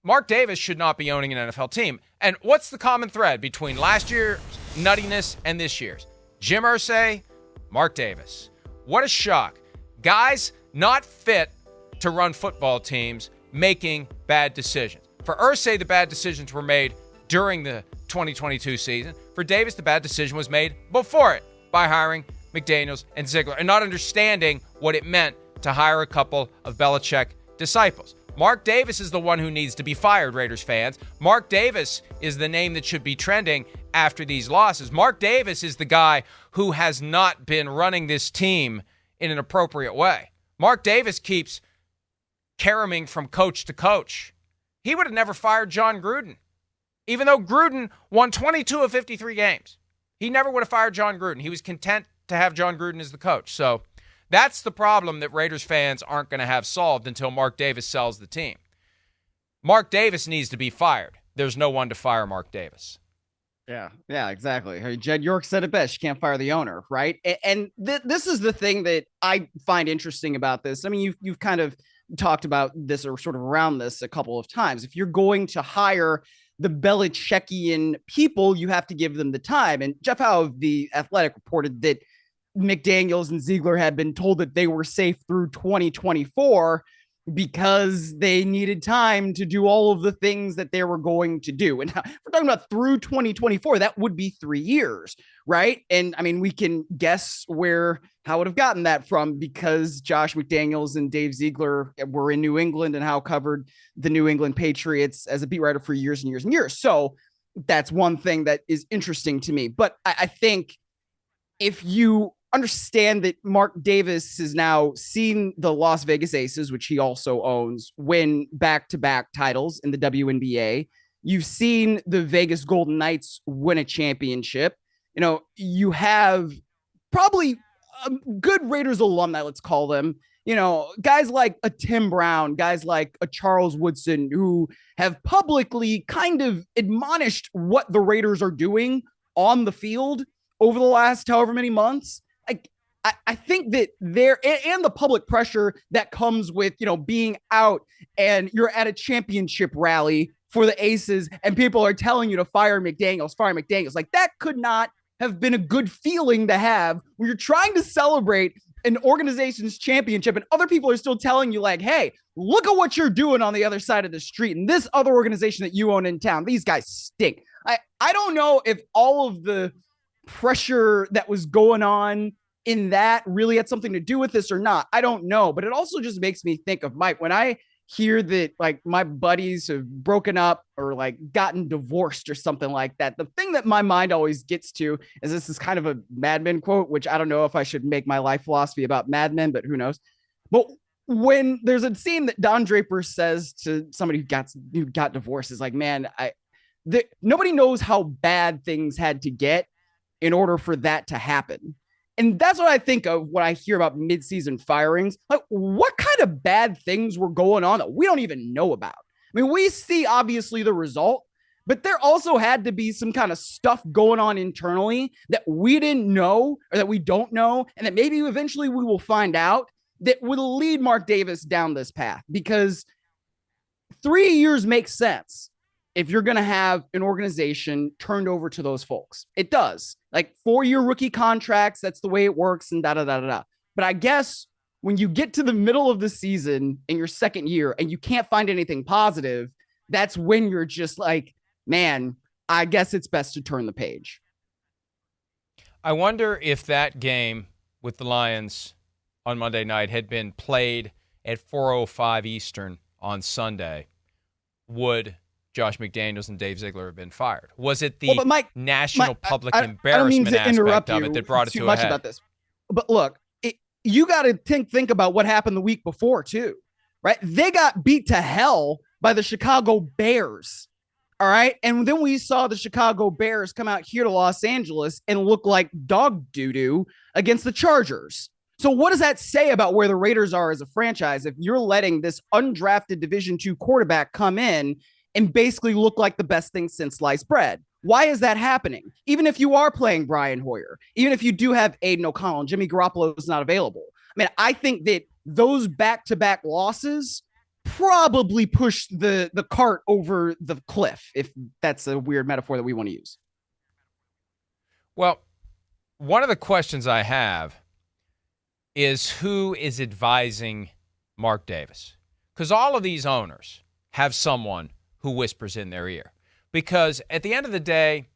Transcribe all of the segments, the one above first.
Mark Davis should not be owning an NFL team. And what's the common thread between last year's nuttiness and this year's? Jim Irsay, Mark Davis. What a shock. Guys not fit to run football teams making bad decisions. For Irsay, the bad decisions were made during the 2022 season. For Davis, the bad decision was made before it by hiring McDaniels and Ziegler and not understanding what it meant to hire a couple of Belichick disciples. Mark Davis is the one who needs to be fired, Raiders fans. Mark Davis is the name that should be trending after these losses. Mark Davis is the guy who has not been running this team in an appropriate way. Mark Davis keeps caroming from coach to coach. He would have never fired John Gruden. Even though Gruden won 22 of 53 games, he never would have fired John Gruden. He was content to have John Gruden as the coach. So that's the problem that Raiders fans aren't going to have solved until Mark Davis sells the team. Mark Davis needs to be fired. There's no one to fire Mark Davis. Yeah, exactly. Jed York said it best. You can't fire the owner, right? And this is the thing that I find interesting about this. I mean, you've kind of talked about this or sort of around this a couple of times. If you're going to hire the Belichickian people, you have to give them the time. And Jeff Howe of The Athletic reported that McDaniels and Ziegler had been told that they were safe through 2024 because they needed time to do all of the things that they were going to do. And if we're talking about through 2024, that would be 3 years, right? And I mean, we can guess how would have gotten that from, because Josh McDaniels and Dave Ziegler were in New England and Howe covered the New England Patriots as a beat writer for years and years and years. So that's one thing that is interesting to me. But I think if you understand that Mark Davis has now seen the Las Vegas Aces, which he also owns, win back-to-back titles in the WNBA. You've seen the Vegas Golden Knights win a championship. You know, you have probably a good Raiders alumni, let's call them, you know, guys like a Tim Brown, guys like a Charles Woodson, who have publicly kind of admonished what the Raiders are doing on the field over the last however many months. I think that there, and the public pressure that comes with, you know, being out and you're at a championship rally for the Aces and people are telling you to fire McDaniels. Like, that could not have been a good feeling to have when you're trying to celebrate an organization's championship and other people are still telling you, like, hey, look at what you're doing on the other side of the street and this other organization that you own in town. These guys stink. I don't know if all of the pressure that was going on in that really had something to do with this or not. I don't know, but it also just makes me think of Mike. When I hear that, like, my buddies have broken up or like gotten divorced or something like that, the thing that my mind always gets to is, this is kind of a Mad Men quote, which I don't know if I should make my life philosophy about Mad Men, but who knows. But when there's a scene that Don Draper says to somebody who got divorced, is like, man, nobody knows how bad things had to get in order for that to happen. And that's what I think of when I hear about midseason firings. Like, what kind of bad things were going on that we don't even know about? I mean, we see obviously the result, but there also had to be some kind of stuff going on internally that we didn't know or that we don't know, and that maybe eventually we will find out, that would lead Mark Davis down this path. Because 3 years makes sense if you're going to have an organization turned over to those folks. It does. Like 4-year rookie contracts, that's the way it works, and da-da-da-da-da. But I guess when you get to the middle of the season in your second year and you can't find anything positive, that's when you're just like, man, I guess it's best to turn the page. I wonder if that game with the Lions on Monday night had been played at 4:05 Eastern on Sunday, would Josh McDaniels and Dave Ziegler have been fired? Was it the national public embarrassment aspect of it that brought it to a head? About this. But look, you got to think about what happened the week before too, right? They got beat to hell by the Chicago Bears. All right. And then we saw the Chicago Bears come out here to Los Angeles and look like dog doo-doo against the Chargers. So what does that say about where the Raiders are as a franchise if you're letting this undrafted Division II quarterback come in and basically look like the best thing since sliced bread? Why is that happening? Even if you are playing Brian Hoyer, even if you do have Aiden O'Connell and Jimmy Garoppolo is not available. I mean, I think that those back-to-back losses probably push the cart over the cliff, if that's a weird metaphor that we want to use. Well, one of the questions I have is who is advising Mark Davis? Because all of these owners have someone who whispers in their ear. Because at the end of the day,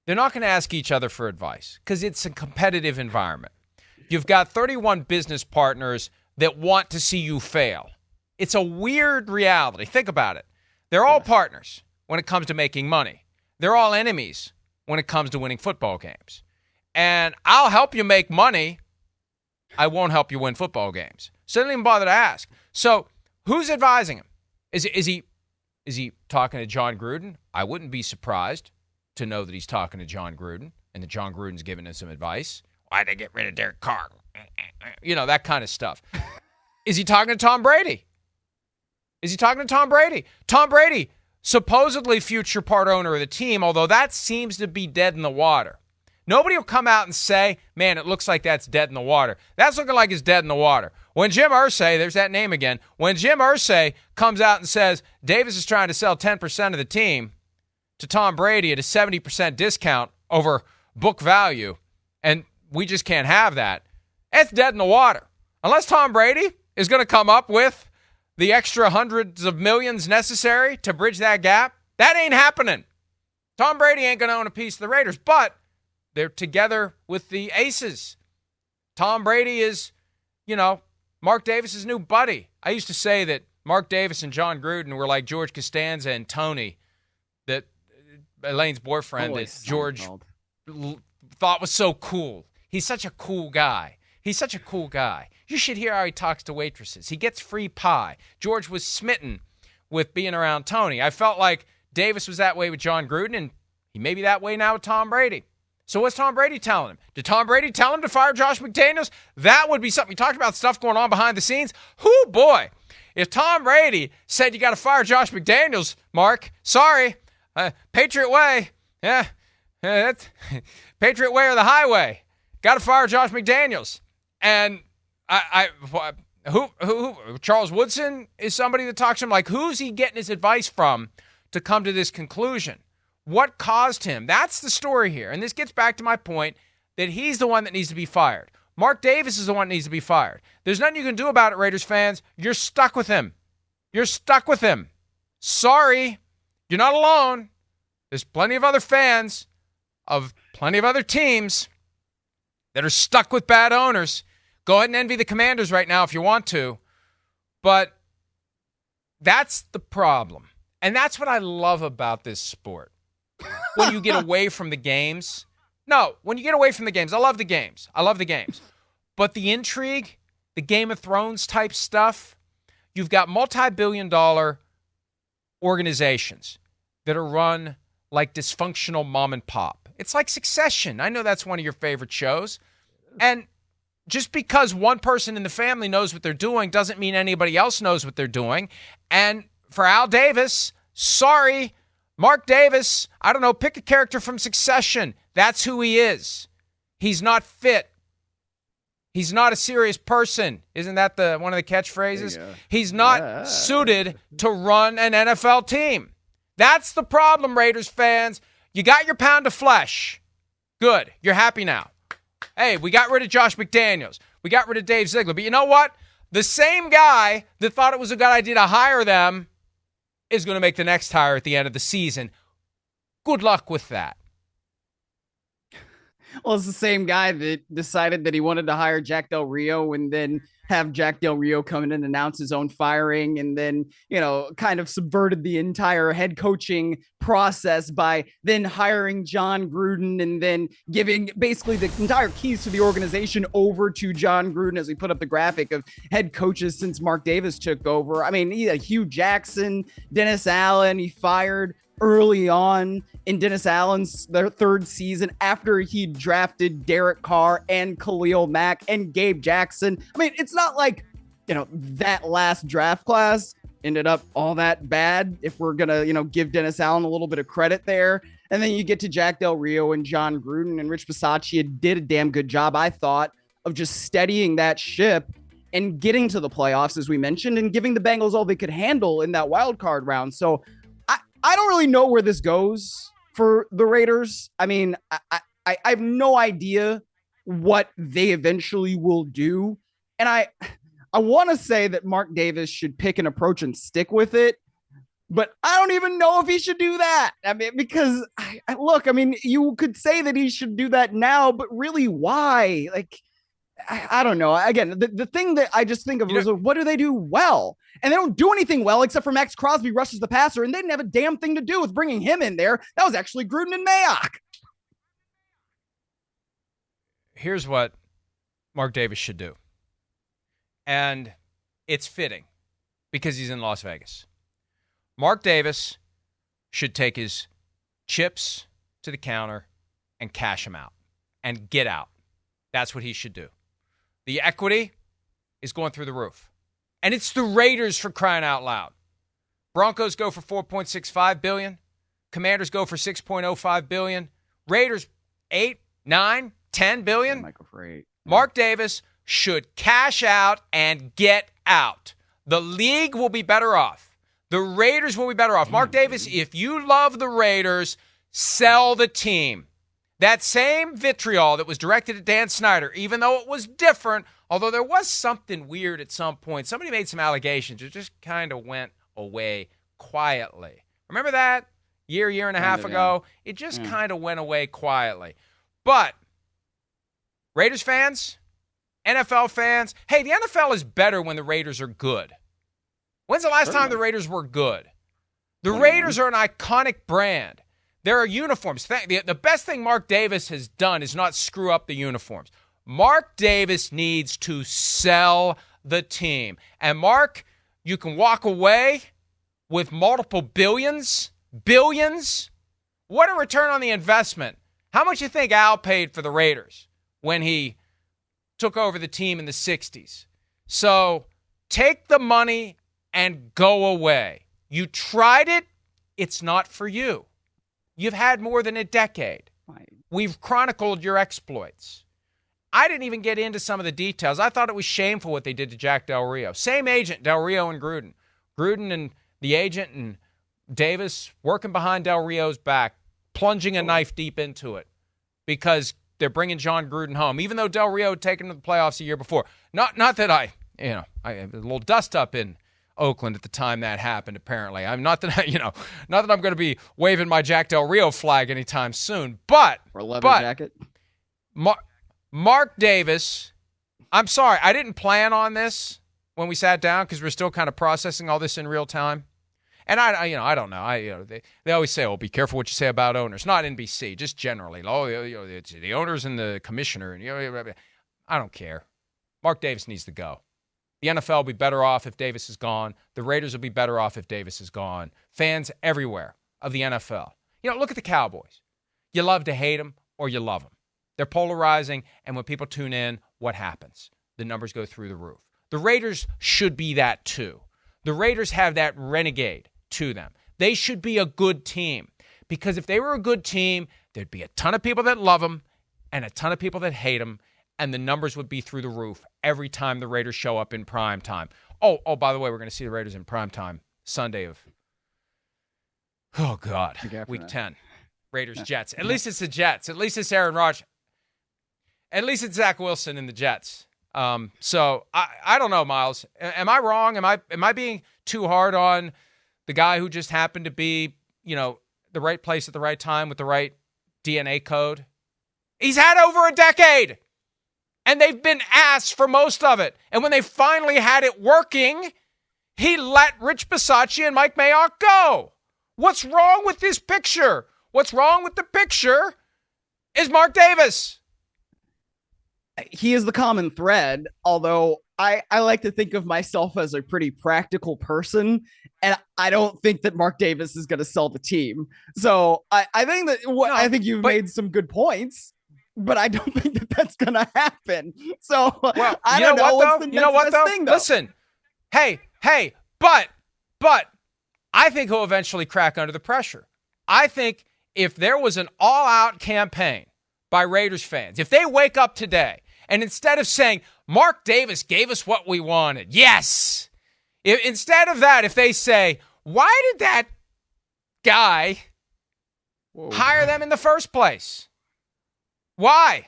they're not going to ask each other for advice because it's a competitive environment. You've got 31 business partners that want to see you fail. It's a weird reality. Think about it. They're all partners when it comes to making money. They're all enemies when it comes to winning football games. And I'll help you make money. I won't help you win football games. So they don't even bother to ask. So who's advising him? Is he talking to John Gruden? I wouldn't be surprised to know that he's talking to John Gruden and that John Gruden's giving him some advice. Why'd they get rid of Derek Carr? You know, that kind of stuff. Is he talking to Tom Brady? Tom Brady, supposedly future part owner of the team, although that seems to be dead in the water. Nobody will come out and say, man, it looks like that's dead in the water. That's looking like it's dead in the water. When Jim Irsay, there's that name again, when Jim Irsay comes out and says Davis is trying to sell 10% of the team to Tom Brady at a 70% discount over book value, and we just can't have that, it's dead in the water. Unless Tom Brady is going to come up with the extra hundreds of millions necessary to bridge that gap, that ain't happening. Tom Brady ain't going to own a piece of the Raiders, but they're together with the Aces. Tom Brady is, Mark Davis's new buddy. I used to say that Mark Davis and John Gruden were like George Costanza and Tony, that Elaine's boyfriend that George thought was so cool. He's such a cool guy. You should hear how he talks to waitresses. He gets free pie. George was smitten with being around Tony. I felt like Davis was that way with John Gruden, and he may be that way now with Tom Brady. So what's Tom Brady telling him? Did Tom Brady tell him to fire Josh McDaniels? That would be something. We talked about stuff going on behind the scenes. Whoo, boy. If Tom Brady said you got to fire Josh McDaniels, Mark, sorry, Patriot way. Yeah, that's Patriot way or the highway. Got to fire Josh McDaniels. And who Charles Woodson is somebody that talks to him. Like, who's he getting his advice from to come to this conclusion? What caused him? That's the story here. And this gets back to my point that he's the one that needs to be fired. Mark Davis is the one that needs to be fired. There's nothing you can do about it, Raiders fans. You're stuck with him. Sorry. You're not alone. There's plenty of other fans of plenty of other teams that are stuck with bad owners. Go ahead and envy the Commanders right now if you want to. But that's the problem. And that's what I love about this sport. When you get away from the games. No, when you get away from the games. I love the games. But the intrigue, the Game of Thrones type stuff, you've got multi-billion-dollar organizations that are run like dysfunctional mom and pop. It's like Succession. I know that's one of your favorite shows. And just because one person in the family knows what they're doing doesn't mean anybody else knows what they're doing. And for Al Davis, sorry, Mark Davis, I don't know, pick a character from Succession. That's who he is. He's not fit. He's not a serious person. Isn't that one of the catchphrases? He's not suited to run an NFL team. That's the problem, Raiders fans. You got your pound of flesh. Good. You're happy now. Hey, we got rid of Josh McDaniels. We got rid of Dave Ziegler. But you know what? The same guy that thought it was a good idea to hire them is going to make the next hire at the end of the season. Good luck with that. Well, it's the same guy that decided that he wanted to hire Jack Del Rio and then have Jack Del Rio come in and announce his own firing and then, kind of subverted the entire head coaching process by then hiring John Gruden and then giving basically the entire keys to the organization over to John Gruden as we put up the graphic of head coaches since Mark Davis took over. I mean, he had Hugh Jackson, Dennis Allen, he fired early on in Dennis Allen's third season after he drafted Derek Carr and Khalil Mack and Gabe Jackson. I mean, it's not like, that last draft class ended up all that bad if we're going to, give Dennis Allen a little bit of credit there. And then you get to Jack Del Rio and John Gruden, and Rich Bisaccia did a damn good job, I thought, of just steadying that ship. and getting to the playoffs, as we mentioned, and giving the Bengals all they could handle in that wild card round. So I don't really know where this goes for the Raiders. I mean, I have no idea what they eventually will do. And I want to say that Mark Davis should pick an approach and stick with it. But I don't even know if he should do that. I mean, because look, I mean, you could say that he should do that now, but really why? Like, I don't know. Again, the thing that I just think of is what do they do well? And they don't do anything well except for Max Crosby rushes the passer, and they didn't have a damn thing to do with bringing him in there. That was actually Gruden and Mayock. Here's what Mark Davis should do. And it's fitting because he's in Las Vegas. Mark Davis should take his chips to the counter and cash them out and get out. That's what he should do. The equity is going through the roof. And it's the Raiders, for crying out loud. Broncos go for $4.65 billion. Commanders go for $6.05 billion. Raiders, $8, $9, $10 billion. Michael Freight. Mark Davis should cash out and get out. The league will be better off. The Raiders will be better off. Mark Davis, if you love the Raiders, sell the team. That same vitriol that was directed at Dan Snyder, even though it was different, although there was something weird at some point. Somebody made some allegations. It just kind of went away quietly. Remember that? Year and a half ago? It just kind of went away quietly. But Raiders fans, NFL fans, hey, the NFL is better when the Raiders are good. When's the last time the Raiders were good? The Raiders are an iconic brand. There are uniforms. The best thing Mark Davis has done is not screw up the uniforms. Mark Davis needs to sell the team. And Mark, you can walk away with multiple billions. What a return on the investment. How much you think Al paid for the Raiders when he took over the team in the 60s? So take the money and go away. You tried it. It's not for you. You've had more than a decade. We've chronicled your exploits. I didn't even get into some of the details. I thought it was shameful what they did to Jack Del Rio. Same agent, Del Rio and Gruden. Gruden and the agent and Davis working behind Del Rio's back, plunging a knife deep into it because they're bringing John Gruden home, even though Del Rio had taken him to the playoffs a year before. Not that I had a little dust up in Oakland at the time that happened, apparently. I'm not that I'm going to be waving my Jack Del Rio flag anytime soon, but or a leather jacket. Mark Davis, I'm sorry, I didn't plan on this when we sat down because we're still kind of processing all this in real time. And I don't know. They always say, "Oh, be careful what you say about owners." Not NBC, just generally. Oh, it's the owners and the commissioner, and I don't care. Mark Davis needs to go. The NFL will be better off if Davis is gone. The Raiders will be better off if Davis is gone. Fans everywhere of the NFL. Look at the Cowboys. You love to hate them or you love them. They're polarizing, and when people tune in, what happens? The numbers go through the roof. The Raiders should be that too. The Raiders have that renegade to them. They should be a good team because if they were a good team, there'd be a ton of people that love them and a ton of people that hate them, and the numbers would be through the roof every time the Raiders show up in prime time. Oh, by the way, we're going to see the Raiders in prime time Sunday of, week 10. Raiders, Jets. At least it's the Jets. At least it's Aaron Rodgers. At least it's Zach Wilson and the Jets. So I don't know, Myles. Am I wrong? Am I being too hard on the guy who just happened to be, the right place at the right time with the right DNA code? He's had over a decade. And they've been ass for most of it. And when they finally had it working, he let Rich Bisaccia and Mike Mayock go. What's wrong with this picture? What's wrong with the picture is Mark Davis. He is the common thread, although I like to think of myself as a pretty practical person, and I don't think that Mark Davis is going to sell the team. So I think that I think you've made some good points. But I don't think that that's going to happen. So I don't know what's the next best thing, though. Listen, hey, but I think he'll eventually crack under the pressure. I think if there was an all-out campaign by Raiders fans, if they wake up today and instead of saying, Mark Davis gave us what we wanted. Yes. Instead of that, if they say, why did that guy hire them in the first place? Why?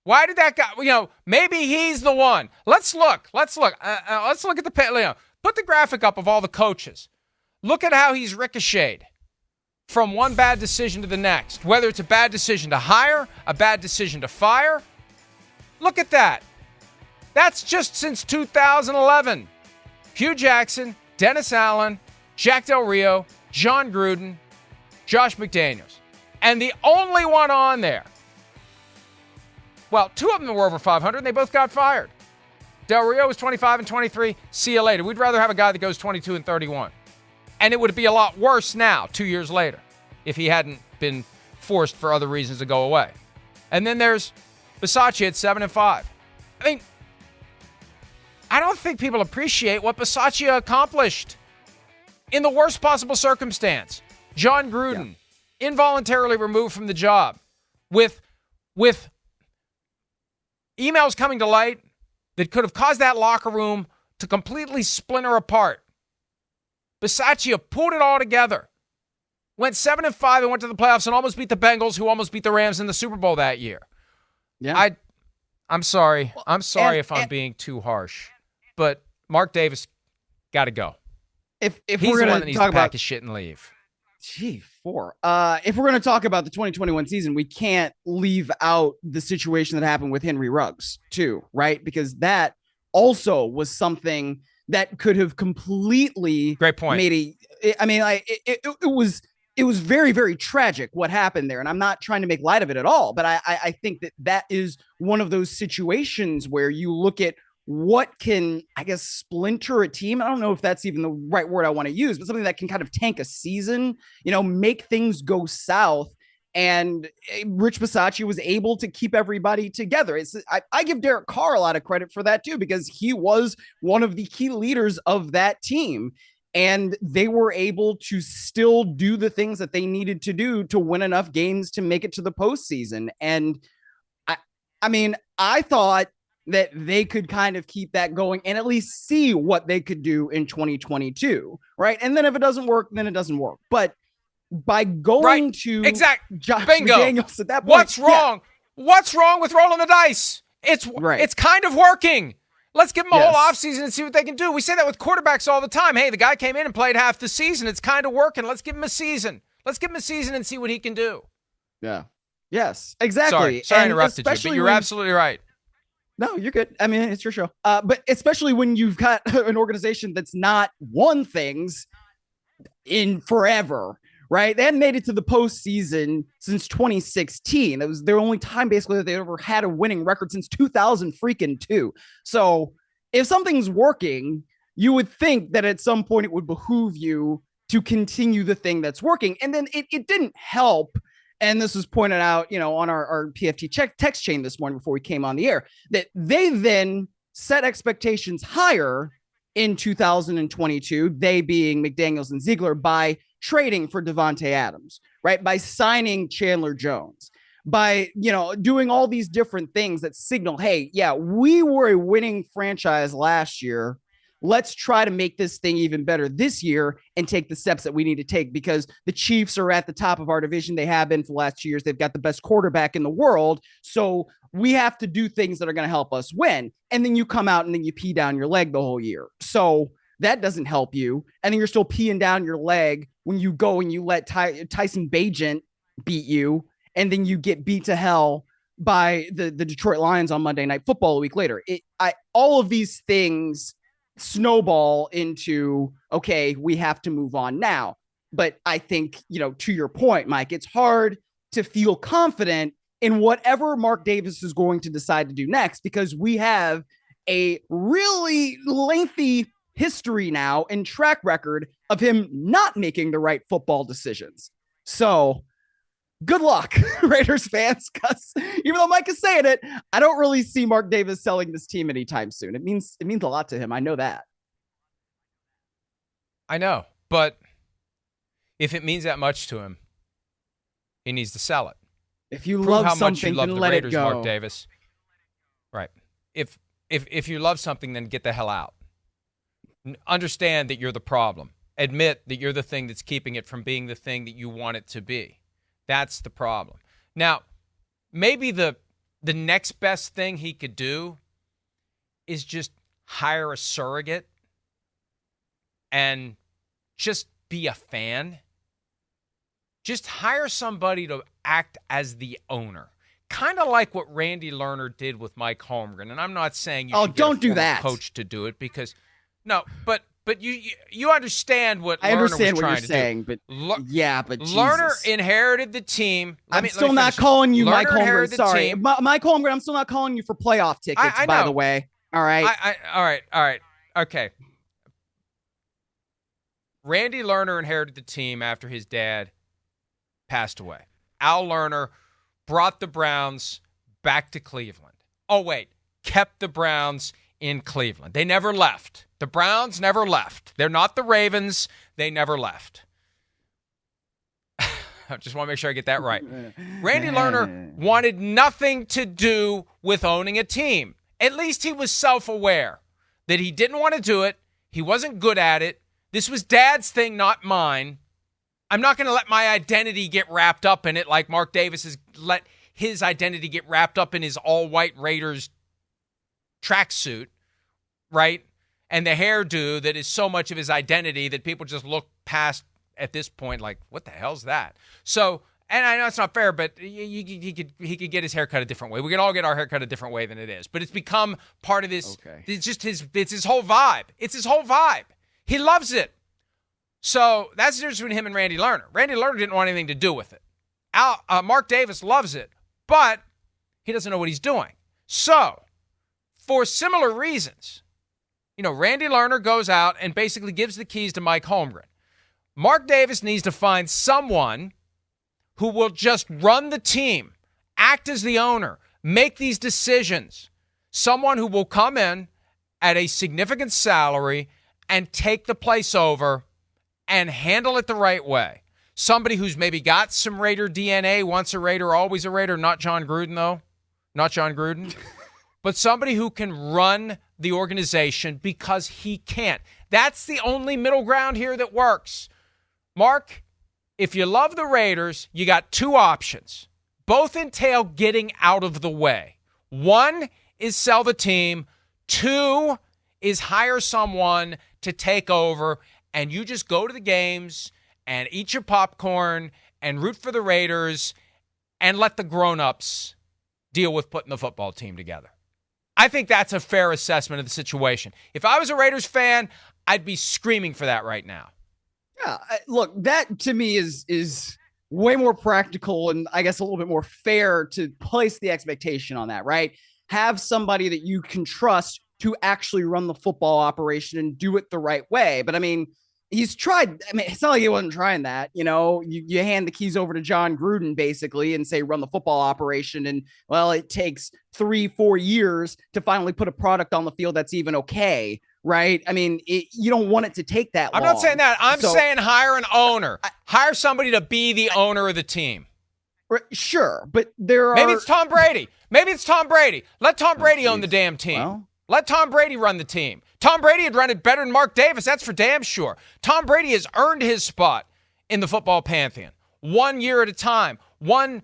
Why did that guy, maybe he's the one. Let's look. Let's look at the, put the graphic up of all the coaches. Look at how he's ricocheted from one bad decision to the next, whether it's a bad decision to hire, a bad decision to fire. Look at that. That's just since 2011. Hugh Jackson, Dennis Allen, Jack Del Rio, John Gruden, Josh McDaniels. And the only one on there, well, two of them were over 500, and they both got fired. Del Rio was 25 and 23. See you later. We'd rather have a guy that goes 22 and 31. And it would be a lot worse now, 2 years later, if he hadn't been forced for other reasons to go away. And then there's Bisaccia at 7 and 5. I mean, I don't think people appreciate what Bisaccia accomplished in the worst possible circumstance. John Gruden, involuntarily removed from the job, with emails coming to light that could have caused that locker room to completely splinter apart. Bisaccia pulled it all together, went 7 and 5 and went to the playoffs and almost beat the Bengals, who almost beat the Rams in the Super Bowl that year. Yeah, I'm sorry. I'm sorry if I'm being too harsh, but Mark Davis got to go. If he's we're the going one that to needs talk to pack about his shit and leave. If we're going to talk about the 2021 season, we can't leave out the situation that happened with Henry Ruggs too, right? Because that also was something that could have completely great point. It was very, very tragic what happened there. And I'm not trying to make light of it at all, but I think that is one of those situations where you look at what can, I guess, splinter a team. I don't know if that's even the right word I want to use, but something that can kind of tank a season, make things go south. And Rich Bisaccia was able to keep everybody together. I give Derek Carr a lot of credit for that too, because he was one of the key leaders of that team. And they were able to still do the things that they needed to do to win enough games to make it to the postseason. And I thought that they could kind of keep that going and at least see what they could do in 2022, right? And then if it doesn't work, then it doesn't work. But by going to Josh McDaniels at that point, what's wrong? What's wrong with rolling the dice? It's kind of working. Let's give them a whole offseason and see what they can do. We say that with quarterbacks all the time. Hey, the guy came in and played half the season. It's kind of working. Let's give him a season. Let's give him a season and see what he can do. Yeah. Yes, exactly. Sorry I interrupted you, but you're absolutely right. No, you're good. I mean, it's your show. But especially when you've got an organization that's not won things in forever, right? They hadn't made it to the postseason since 2016. That was their only time, basically, that they ever had a winning record since 2002. So if something's working, you would think that at some point it would behoove you to continue the thing that's working. And then it didn't help. And this was pointed out, on our PFT text chain this morning before we came on the air, that they then set expectations higher in 2022, they being McDaniels and Ziegler, by trading for Devontae Adams, right? By signing Chandler Jones, by, doing all these different things that signal, hey, yeah, we were a winning franchise last year. Let's try to make this thing even better this year and take the steps that we need to take, because the Chiefs are at the top of our division. They have been for the last 2 years. They've got the best quarterback in the world. So we have to do things that are going to help us win. And then you come out and then you pee down your leg the whole year. So that doesn't help you. And then you're still peeing down your leg when you go and you let Tyson Bagent beat you. And then you get beat to hell by the Detroit Lions on Monday Night Football a week later. All of these things snowball into, okay, we have to move on now. But I think, to your point, Mike, it's hard to feel confident in whatever Mark Davis is going to decide to do next, because we have a really lengthy history now and track record of him not making the right football decisions. So good luck, Raiders fans, because even though Mike is saying it, I don't really see Mark Davis selling this team anytime soon. It means a lot to him. I know that. I know, but if it means that much to him, he needs to sell it. If you Prove love how something, much you love then the let Raiders, it go. Mark Davis. Right. If if you love something, then get the hell out. Understand that you're the problem. Admit that you're the thing that's keeping it from being the thing that you want it to be. That's the problem. Now, maybe the next best thing he could do is just hire a surrogate and just be a fan. Just hire somebody to act as the owner. Kind of like what Randy Lerner did with Mike Holmgren. And I'm not saying you should get don't a do former that. coach to do it because no, but you understand what I Lerner understand was what trying you're to saying, do. but yeah, but Lerner Jesus. inherited the team. I'm still not calling you Mike Holmgren. Sorry, team. Mike Holmgren. I'm still not calling you for playoff tickets. I by know. the way, all right. All right. Okay. Randy Lerner inherited the team after his dad passed away. Al Lerner brought the Browns back to Cleveland. Oh, wait. Kept the Browns in Cleveland. They never left. The Browns never left. They're not the Ravens. They never left. I just want to make sure I get that right. Randy Lerner wanted nothing to do with owning a team. At least he was self-aware that he didn't want to do it. He wasn't good at it. This was Dad's thing, not mine. I'm not going to let my identity get wrapped up in it like Mark Davis has let his identity get wrapped up in his all-white Raiders tracksuit, right? And the hairdo that is so much of his identity that people just look past at this point like, what the hell's that? So, and I know it's not fair, but he could get his hair cut a different way. We can all get our hair cut a different way than it is. But it's become part of this. Okay. It's just it's his whole vibe. It's his whole vibe. He loves it. So that's the difference between him and Randy Lerner. Randy Lerner didn't want anything to do with it. Mark Davis loves it, but he doesn't know what he's doing. So, for similar reasons, Randy Lerner goes out and basically gives the keys to Mike Holmgren. Mark Davis needs to find someone who will just run the team, act as the owner, make these decisions. Someone who will come in at a significant salary and take the place over and handle it the right way. Somebody who's maybe got some Raider DNA, once a Raider, always a Raider. Not John Gruden, though. Not John Gruden. But somebody who can run the organization because he can't. That's the only middle ground here that works. Mark, if you love the Raiders, you got two options. Both entail getting out of the way. One is sell the team. Two is hire someone to take over, and you just go to the games and eat your popcorn and root for the Raiders and let the grown-ups deal with putting the football team together. I think that's a fair assessment of the situation. If I was a Raiders fan, I'd be screaming for that right now. Yeah, look, that to me is way more practical and I guess a little bit more fair to place the expectation on that, right? Have somebody that you can trust to actually run the football operation and do it the right way. But I mean, he's tried. I mean, it's not like he wasn't trying that. You hand the keys over to John Gruden basically and say, run the football operation. And well, it takes 3-4 years to finally put a product on the field that's even okay. Right. I mean, you don't want it to take that long. I'm not saying that. I'm saying hire an owner. Hire somebody to be the owner of the team. Sure. But there are. Maybe it's Tom Brady. Let Tom Brady own the damn team. Well, let Tom Brady run the team. Tom Brady had run it better than Mark Davis. That's for damn sure. Tom Brady has earned his spot in the football pantheon. 1 year at a time. One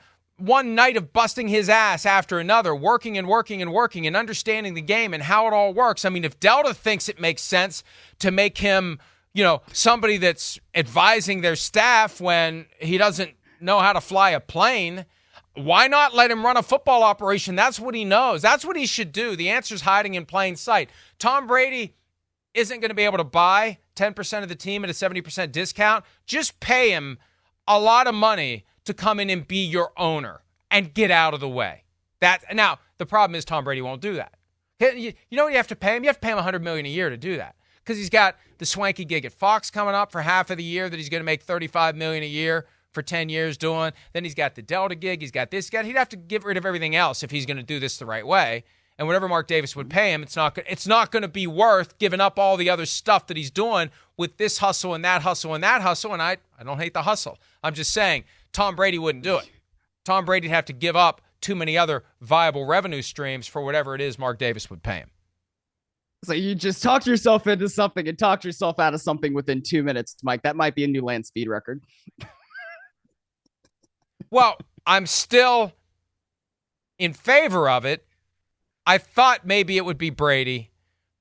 night of busting his ass after another, working and understanding the game and how it all works. I mean, if Delta thinks it makes sense to make him, somebody that's advising their staff when he doesn't know how to fly a plane, why not let him run a football operation? That's what he knows. That's what he should do. The answer's hiding in plain sight. Tom Brady isn't going to be able to buy 10% of the team at a 70% discount. Just pay him a lot of money to come in and be your owner and get out of the way. Now, the problem is Tom Brady won't do that. You know what you have to pay him? You have to pay him $100 million a year to do that because he's got the swanky gig at Fox coming up for half of the year that he's going to make $35 million a year for 10 years doing. Then he's got the Delta gig. He's got this. He'd have to get rid of everything else if he's going to do this the right way. And whatever Mark Davis would pay him, it's not going to be worth giving up all the other stuff that he's doing with this hustle and that hustle and that hustle. And I don't hate the hustle. I'm just saying Tom Brady wouldn't do it. Tom Brady'd have to give up too many other viable revenue streams for whatever it is Mark Davis would pay him. So you just talked yourself into something and talked yourself out of something within 2 minutes, Mike. That might be a new land speed record. Well, I'm still in favor of it. I thought maybe it would be Brady,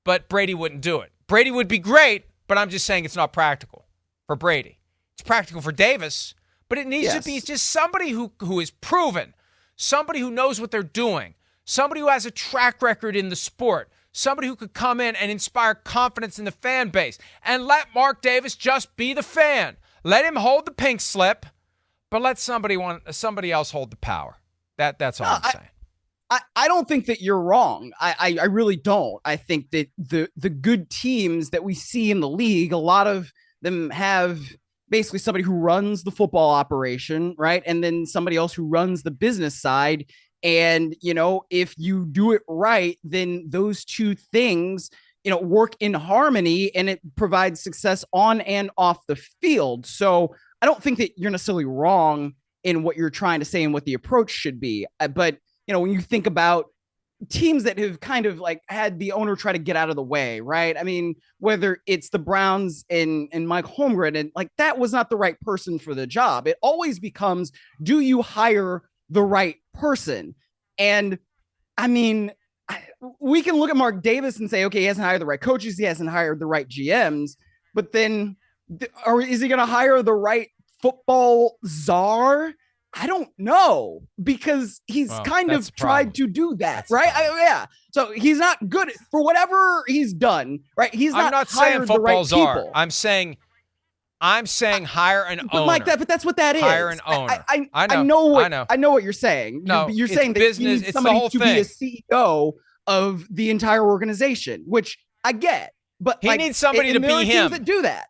but Brady wouldn't do it. Brady would be great, but I'm just saying it's not practical for Brady. It's practical for Davis, but it needs to be just somebody who is proven, somebody who knows what they're doing, somebody who has a track record in the sport, somebody who could come in and inspire confidence in the fan base, and let Mark Davis just be the fan. Let him hold the pink slip, but let somebody else hold the power. That's all I'm saying. I don't think that you're wrong. I really don't. I think that the good teams that we see in the league, a lot of them have basically somebody who runs the football operation, right? And then somebody else who runs the business side. And, if you do it right, then those two things, work in harmony and it provides success on and off the field. So I don't think that you're necessarily wrong in what you're trying to say and what the approach should be. But, when you think about teams that have kind of like had the owner try to get out of the way, right? I mean, whether it's the Browns and Mike Holmgren, and like that was not the right person for the job. It always becomes, do you hire the right person? And I mean, we can look at Mark Davis and say, okay, he hasn't hired the right coaches, he hasn't hired the right GMs, but then is he going to hire the right football czar? I don't know, because he's kind of tried to do that, right? Yeah. So he's not good for whatever he's done, right? He's not saying football's right czar. I'm saying hire an owner. Like that, but that's what that is. Hire an owner. I know what you're saying. No, you're saying that business, you need somebody to be a CEO of the entire organization, which I get. But he needs somebody to be him. That do that.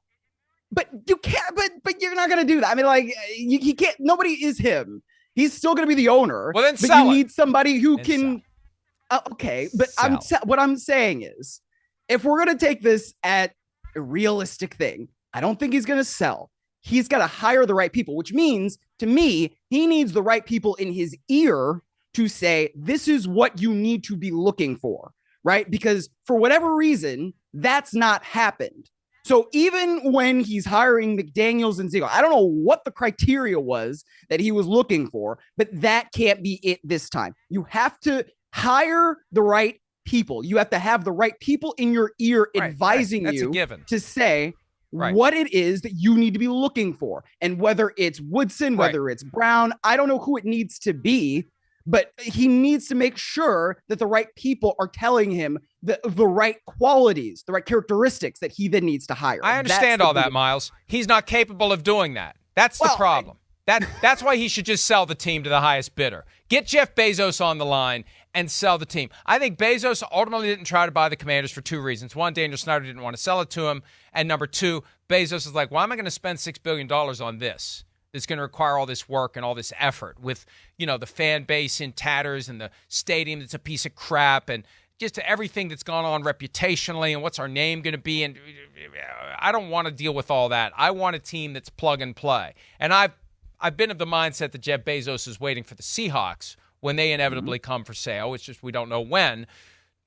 But you can't. But you're not going to do that. I mean, like he can't. Nobody is him. He's still going to be the owner. Well, then but sell you it. Need somebody who can. Okay, but what I'm saying is, if we're going to take this at a realistic thing, I don't think he's going to sell. He's got to hire the right people, which means to me, he needs the right people in his ear to say, this is what you need to be looking for, right? Because for whatever reason, that's not happened. So even when he's hiring McDaniels and Ziegler, I don't know what the criteria was that he was looking for, but that can't be it this time. You have to hire the right people. You have to have the right people in your ear advising you to say what it is that you need to be looking for. And whether it's Woodson, whether it's Brown, I don't know who it needs to be, but he needs to make sure that the right people are telling him the right qualities, the right characteristics that he then needs to hire. I understand all that, Myles. He's not capable of doing that. That's the problem. That's why he should just sell the team to the highest bidder. Get Jeff Bezos on the line and sell the team. I think Bezos ultimately didn't try to buy the Commanders for two reasons. One, Daniel Snyder didn't want to sell it to him. And number two, Bezos is like, why am I going to spend $6 billion on this? It's going to require all this work and all this effort with, the fan base in tatters and the stadium that's a piece of crap and just everything that's gone on reputationally and what's our name going to be. And I don't want to deal with all that. I want a team that's plug and play. And I've been of the mindset that Jeff Bezos is waiting for the Seahawks when they inevitably come for sale. It's just we don't know when.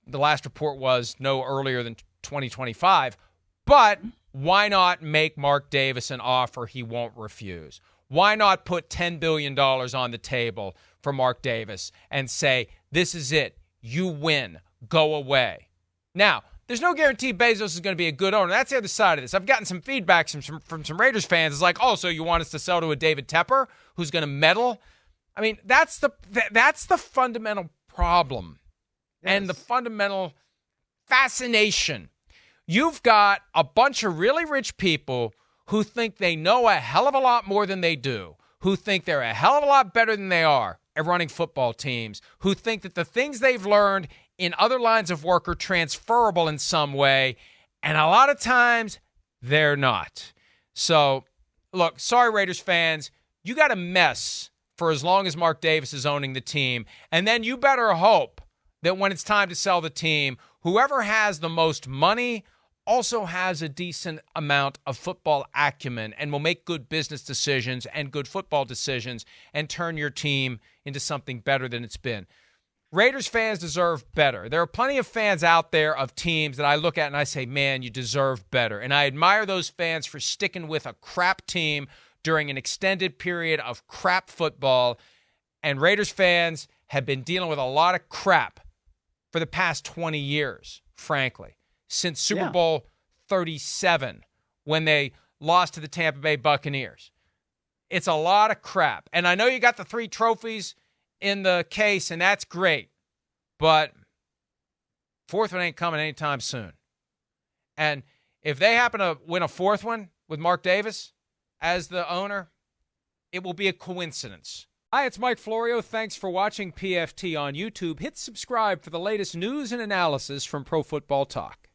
The last report was no earlier than 2025. But why not make Mark Davis an offer he won't refuse? Why not put $10 billion on the table for Mark Davis and say, this is it. You win. Go away. Now, there's no guarantee Bezos is going to be a good owner. That's the other side of this. I've gotten some feedback from some Raiders fans. It's like, oh, so you want us to sell to a David Tepper who's going to meddle? I mean, that's the fundamental problem and the fundamental fascination. You've got a bunch of really rich people who think they know a hell of a lot more than they do, who think they're a hell of a lot better than they are at running football teams, who think that the things they've learned in other lines of work are transferable in some way, and a lot of times they're not. So, look, sorry, Raiders fans, you got a mess for as long as Mark Davis is owning the team, and then you better hope that when it's time to sell the team, whoever has the most money also has a decent amount of football acumen and will make good business decisions and good football decisions and turn your team into something better than it's been. Raiders fans deserve better. There are plenty of fans out there of teams that I look at and I say, man, you deserve better. And I admire those fans for sticking with a crap team during an extended period of crap football. And Raiders fans have been dealing with a lot of crap for the past 20 years, frankly, since Super Bowl 37 when they lost to the Tampa Bay Buccaneers. It's a lot of crap. And I know you got the 3 trophies in the case, and that's great. But 4th one ain't coming anytime soon. And if they happen to win a 4th one with Mark Davis as the owner, it will be a coincidence. Hi, it's Mike Florio. Thanks for watching PFT on YouTube. Hit subscribe for the latest news and analysis from Pro Football Talk.